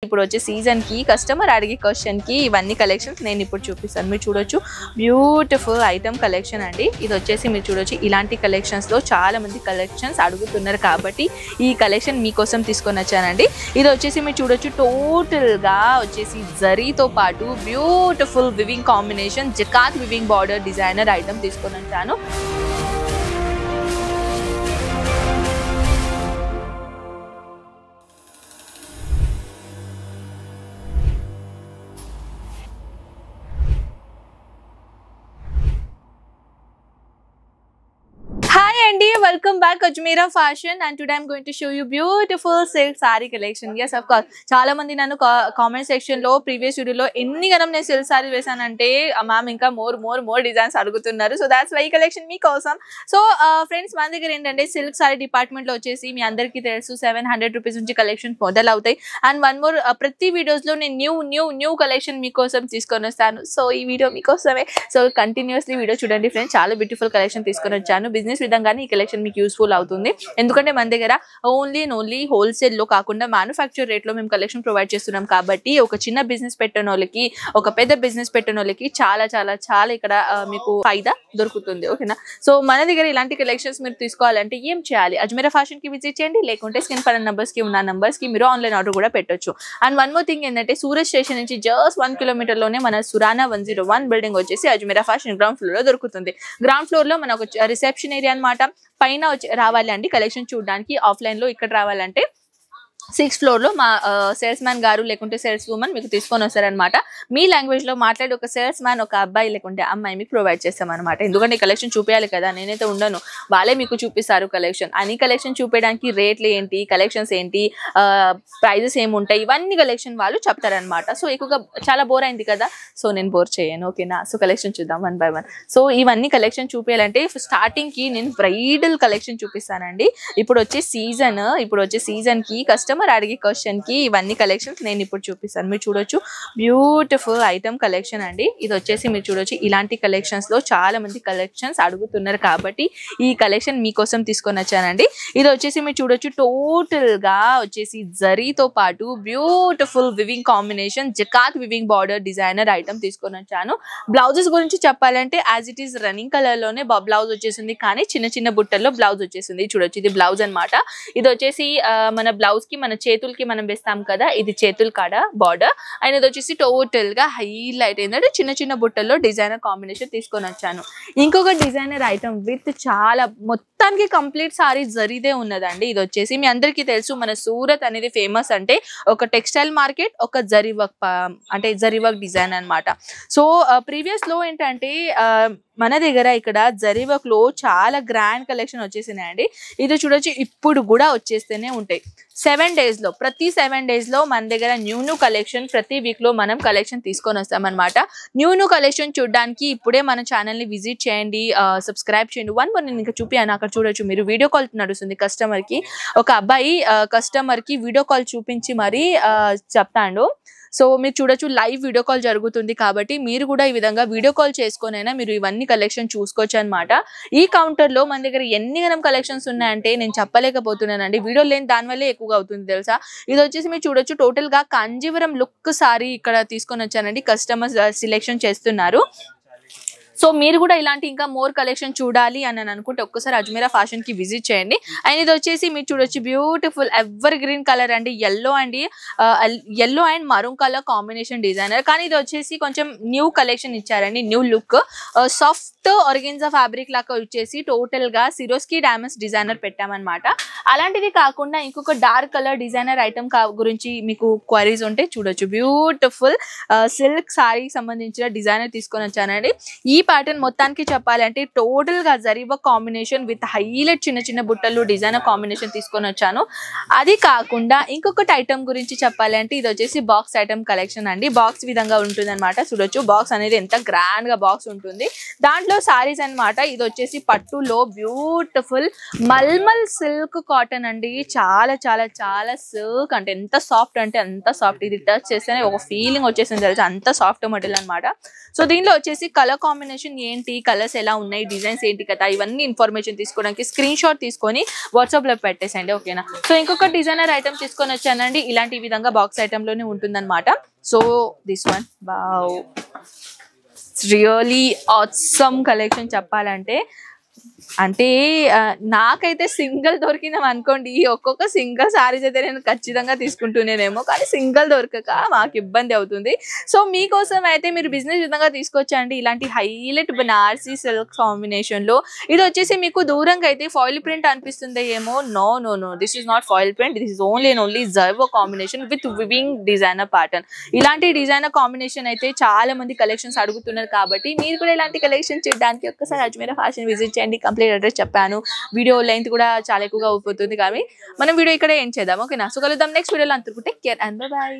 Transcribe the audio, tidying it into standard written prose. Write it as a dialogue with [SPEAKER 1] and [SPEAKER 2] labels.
[SPEAKER 1] ఇప్పుడు వచ్చే సీజన్ కి కస్టమర్ అడిగే క్వశ్చన్ కి ఇవన్నీ కలెక్షన్స్ నేను ఇప్పుడు చూపిస్తాను. మీరు చూడొచ్చు బ్యూటిఫుల్ ఐటమ్ కలెక్షన్ అండి. ఇది వచ్చేసి మీరు చూడొచ్చు ఇలాంటి కలెక్షన్స్ లో చాలా మంది కలెక్షన్స్ అడుగుతున్నారు కాబట్టి ఈ కలెక్షన్ మీకోసం తీసుకొని వచ్చానండి. ఇది వచ్చేసి మీరు చూడొచ్చు టోటల్ గా వచ్చేసి జరీతో పాటు beautiful weaving combination zakat weaving border designer item తీసుకొని వచ్చాను. Welcome back Ajmeera Fashion, and today I'm going to show you beautiful silk saree collection. Yes, of course, చాలా మంది నన్ను కామెంట్ సెక్షన్ లో ప్రీవియస్ వీడియోలో ఎన్ని గణం నేను సిల్క్ సారీ వేసానంటే మ్యామ్ ఇంకా మోర్ డిజైన్స్ అడుగుతున్నారు. సో దాట్స్ వై కలెక్షన్ మీకోసం. సో ఫ్రెండ్స్, మన దగ్గర ఏంటంటే సిల్క్ సారీ డిపార్ట్మెంట్ లో వచ్చేసి మీ అందరికీ తెలుసు 700 రూపీస్ నుంచి కలెక్షన్ మొదలవుతాయి. అండ్ వన్ మోర్, ప్రతి వీడియోస్ లో నేను న్యూ కలెక్షన్ మీకోసం తీసుకొని వస్తాను. సో ఈ వీడియో మీకోసమే. సో కంటిన్యూస్లీ వీడియో చూడండి ఫ్రెండ్స్. చాలా బ్యూటిఫుల్ కలెక్షన్ తీసుకొని వచ్చాను. బిజినెస్ విధంగానే ఈ కలెక్షన్ మీకు యూస్ఫుల్ అవుతుంది. ఎందుకంటే మన దగ్గర ఓన్లీ హోల్సేల్ లో కాకుండా మ్యానుఫ్యాక్చర్ రేట్ లో మేము కలెక్షన్ ప్రొవైడ్ చేస్తున్నాం కాబట్టి ఒక చిన్న బిజినెస్ పెట్టిన వాళ్ళకి, ఒక పెద్ద బిజినెస్ పెట్టిన వాళ్ళకి చాలా ఇక్కడ మీకు ఫైదా దొరుకుతుంది. ఓకేనా? సో మన దగ్గర ఇలాంటి కలెక్షన్స్ మీరు తీసుకోవాలంటే ఏం చేయాలి? అజ్మీరా ఫ్యాషన్ కి విజిట్ చేయండి, లేకుంటే స్క్రీన్ పైన నంబర్స్ కి ఉన్న నంబర్స్ కి మీరు ఆన్లైన్ ఆర్డర్ కూడా పెట్టొచ్చు. అండ్ వన్ మోర్ థింగ్ ఏంటంటే సూరత్ స్టేషన్ నుంచి జస్ట్ 1 కిలోమీటర్ లోనే మన సురానా 101 బిల్డింగ్ వచ్చేసి అజ్మీరా ఫ్యాషన్ గ్రౌండ్ ఫ్లోర్ లో దొరుకుతుంది. గ్రౌండ్ ఫ్లోర్ లో మనకు రిసెప్షన్ ఏరియా అన్నమాట. పైన రావాలి అండి కలెక్షన్ చూడడానికి. ఆఫ్లైన్ లో ఇక్కడ రావాలంటే 6th ఫ్లోర్ లో మా సేల్స్ మ్యాన్ గారు లేకుంటే సేల్స్ ఉమెన్ మీకు తీసుకొని వస్తారనమాట. మీ లాంగ్వేజ్ లో మాట్లాడి ఒక సేల్స్ మ్యాన్, ఒక అబ్బాయి లేకుంటే అమ్మాయి మీకు ప్రొవైడ్ చేస్తామన్నమాట. ఎందుకంటే కలెక్షన్ చూపించాలి కదా, నేనైతే ఉండను, వాళ్ళే మీకు చూపిస్తారు కలెక్షన్. అని కలెక్షన్ చూపించడానికి రేట్లు ఏంటి, కలెక్షన్స్ ఏంటి, ప్రైజెస్ ఏముంటాయి, ఇవన్నీ కలెక్షన్ వాళ్ళు చెప్తారనమాట. సో ఎక్కువగా చాలా బోర్ అయింది కదా, సో నేను బోర్ చేయను. ఓకేనా? సో కలెక్షన్ చూద్దాం 1 by 1. సో ఇవన్నీ కలెక్షన్ చూపించాలంటే స్టార్టింగ్ కి నేను బ్రైడల్ కలెక్షన్ చూపిస్తానండి. ఇప్పుడు వచ్చే సీజన్ కి కస్టమర్ అడిగే క్వశ్చన్ కి ఇవన్నీ కలెక్షన్స్ నేను ఇప్పుడు చూపిస్తాను. మీరు చూడొచ్చు బ్యూటిఫుల్ ఐటమ్ కలెక్షన్ అండి. ఇది వచ్చేసి మీరు చూడొచ్చు ఇలాంటి కలెక్షన్స్ లో చాలా మంది కలెక్షన్స్ అడుగుతున్నారు కాబట్టి ఈ కలెక్షన్ మీకోసం తీసుకొని వచ్చానండి. ఇది వచ్చేసి మీరు చూడొచ్చు టోటల్ గా వచ్చేసి జరీతో పాటు beautiful weaving combination zakat weaving border designer item తీసుకొని వచ్చాను. బ్లౌజెస్ గురించి చెప్పాలంటే as it is running colour లోనే బ్లౌజ్ వచ్చేసింది, కానీ చిన్న బుట్టల్లో బ్లౌజ్ వచ్చేసింది. చూడొచ్చు ఇది బ్లౌజ్ అనమాట. ఇది వచ్చేసి మన బ్లౌజ్ కి, మన చేతులకి మనం వేస్తాం కదా, ఇది చేతుల కాడ బార్డర్. అండ్ ఇది వచ్చేసి టోటల్ గా హైలైట్ ఏంటంటే చిన్న బుట్టల్లో డిజైనర్ కాంబినేషన్ తీసుకొని వచ్చాను. ఇంకొక డిజైనర్ ఐటమ్ విత్ చాలా మొత్తానికి కంప్లీట్ సారీ జరీదే ఉన్నదండి. ఇది వచ్చేసి మీ అందరికీ తెలుసు, మన సూరత్ అనేది ఫేమస్ అంటే ఒక టెక్స్టైల్ మార్కెట్, ఒక జరీ వర్క్ డిజైన్ అనమాట. సో ప్రీవియస్ లో ఏంటంటే మన దగ్గర ఇక్కడ జరీ వర్క్ లో చాలా గ్రాండ్ కలెక్షన్ వచ్చేసినాయండి. ఇది చూడొచ్చు ఇప్పుడు కూడా వచ్చేస్తూనే ఉంటాయి. 7 days లో, ప్రతి 7 days లో మన దగ్గర న్యూ కలెక్షన్ ప్రతి వీక్ లో మనం కలెక్షన్ తీసుకొని వస్తామన్నమాట. న్యూ కలెక్షన్ చూడడానికి ఇప్పుడే మన ఛానల్ ని విజిట్ చేయండి, సబ్స్క్రైబ్ చేయండి. నేను ఇంకా చూపియాను, అక్కడ చూడొచ్చు మీరు వీడియో కాల్ నడుస్తుంది కస్టమర్ కి. ఒక అబ్బాయి కస్టమర్ కి వీడియో కాల్ చూపించి మరి చెప్తాడు. సో మీరు చూడొచ్చు లైవ్ వీడియో కాల్ జరుగుతుంది కాబట్టి మీరు కూడా ఈ విధంగా వీడియో కాల్ చేసుకొనైనా మీరు ఇవన్నీ కలెక్షన్ చూసుకోవచ్చు అనమాట. ఈ కౌంటర్ లో మన దగ్గర ఎన్ని గణం కలెక్షన్స్ ఉన్నాయంటే నేను చెప్పలేకపోతున్నానండి. వీడియో లేని దానివల్లే ఎక్కువగా అవుతుంది తెలుసా. ఇది వచ్చేసి మీరు చూడొచ్చు టోటల్ గా కాంజీవరం లుక్ సారీ ఇక్కడ తీసుకొని వచ్చానండి. కస్టమర్ సెలెక్షన్ చేస్తున్నారు. సో మీరు కూడా ఇలాంటి ఇంకా మోర్ కలెక్షన్ చూడాలి అని అనుకుంటే ఒక్కసారి అజ్మీరా ఫ్యాషన్ కి విజిట్ చేయండి. అండ్ ఇది వచ్చేసి మీరు చూడొచ్చు బ్యూటిఫుల్ ఎవర్ గ్రీన్ కలర్ అండి, yellow and maroon colour combination designer. కానీ ఇది వచ్చేసి కొంచెం న్యూ కలెక్షన్ ఇచ్చారండి, new look. Soft organza fabric లాగా వచ్చేసి టోటల్ గా సిరోస్కి డైమండ్స్ డిజైనర్ పెట్టామన్నమాట. అలాంటిది కాకుండా ఇంకొక డార్క్ కలర్ డిజైనర్ ఐటమ్ గురించి మీకు క్వరీస్ ఉంటే చూడొచ్చు బ్యూటిఫుల్ సిల్క్ సారీకి సంబంధించిన డిజైనర్ తీసుకొని వచ్చానండి. ఈ ప్యాటర్న్ మొత్తానికి చెప్పాలంటే టోటల్ గా zari work combination with highlight చిన్న బుట్టలు డిజైనర్ కాంబినేషన్ తీసుకొని వచ్చాను. అది కాకుండా ఇంకొకటి ఐటమ్ గురించి చెప్పాలంటే ఇది వచ్చేసి బాక్స్ ఐటమ్ కలెక్షన్ అండి. బాక్స్ విధంగా ఉంటుంది అనమాట. చూడొచ్చు బాక్స్ అనేది ఎంత గ్రాండ్ గా బాక్స్ ఉంటుంది. దాంట్లో సారీస్ అనమాట. ఇది వచ్చేసి పట్టులో బ్యూటిఫుల్ మల్మల్ సిల్క్ కాటన్ అండి. చాలా సిల్క్ అంటే ఎంత సాఫ్ట్ అంటే అంత సాఫ్ట్. ఇది టచ్ చేస్తేనే ఒక ఫీలింగ్ వచ్చేసింది తెలుసు, అంత సాఫ్ట్ మెటీరియల్ అనమాట. సో దీనిలో వచ్చేసి కలర్ కాంబినేషన్ కాంబినేషన్ ఏంటి, కలర్స్ ఎలా ఉన్నాయి, డిజైన్స్ ఏంటి కదా, ఇవన్నీ ఇన్ఫర్మేషన్ తీసుకోవడానికి స్క్రీన్ షాట్ తీసుకొని వాట్సాప్ లో పెట్టేసండి. ఓకేనా. సో ఇంకొక డిజైనర్ ఐటమ్ తీసుకొని వచ్చానండి. ఇలాంటి విధంగా బాక్స్ ఐటమ్ లోనే ఉంటుందన్నమాట. So this one wow, really awesome collection చెప్పాలంటే. అంటే నాకైతే సింగిల్ దొరికినాం అనుకోండి, ఒక్కొక్క సింగిల్ సారీస్ అయితే నేను ఖచ్చితంగా తీసుకుంటూనేమో, కానీ సింగిల్ దొరకక మాకు ఇబ్బంది అవుతుంది. సో మీకోసం అయితే మీరు బిజినెస్ విధంగా తీసుకొచ్చండి ఇలాంటి హైలైట్ బనారసీ సిల్క్ కాంబినేషన్ లో. ఇది వచ్చేసి మీకు దూరంగా అయితే ఫాయిల్ ప్రింట్ అనిపిస్తుంది ఏమో. No no no, this is not foil print, this is only and only జర్వో combination with weaving designer pattern. ఇలాంటి డిజైనర్ కాంబినేషన్ అయితే చాలా మంది కలెక్షన్స్ అడుగుతున్నారు, కాబట్టి మీరు కూడా ఇలాంటి కలెక్షన్ చేయడానికి ఒక్కసారి అజ్మీరా ఫ్యాషన్ విజిట్ చేయండి. కంప్లీట్ అడ్రస్ చెప్పాను, వీడియో లెంత్ కూడా చాలా ఎక్కువగా అయిపోతుంది, కానీ మనం వీడియో ఇక్కడ ఎండ్ చేద్దాం. ఓకేనా. సో కలుద్దాం నెక్స్ట్ వీడియోలో. అంతకు టేక్ కేర్ అండ్ బై.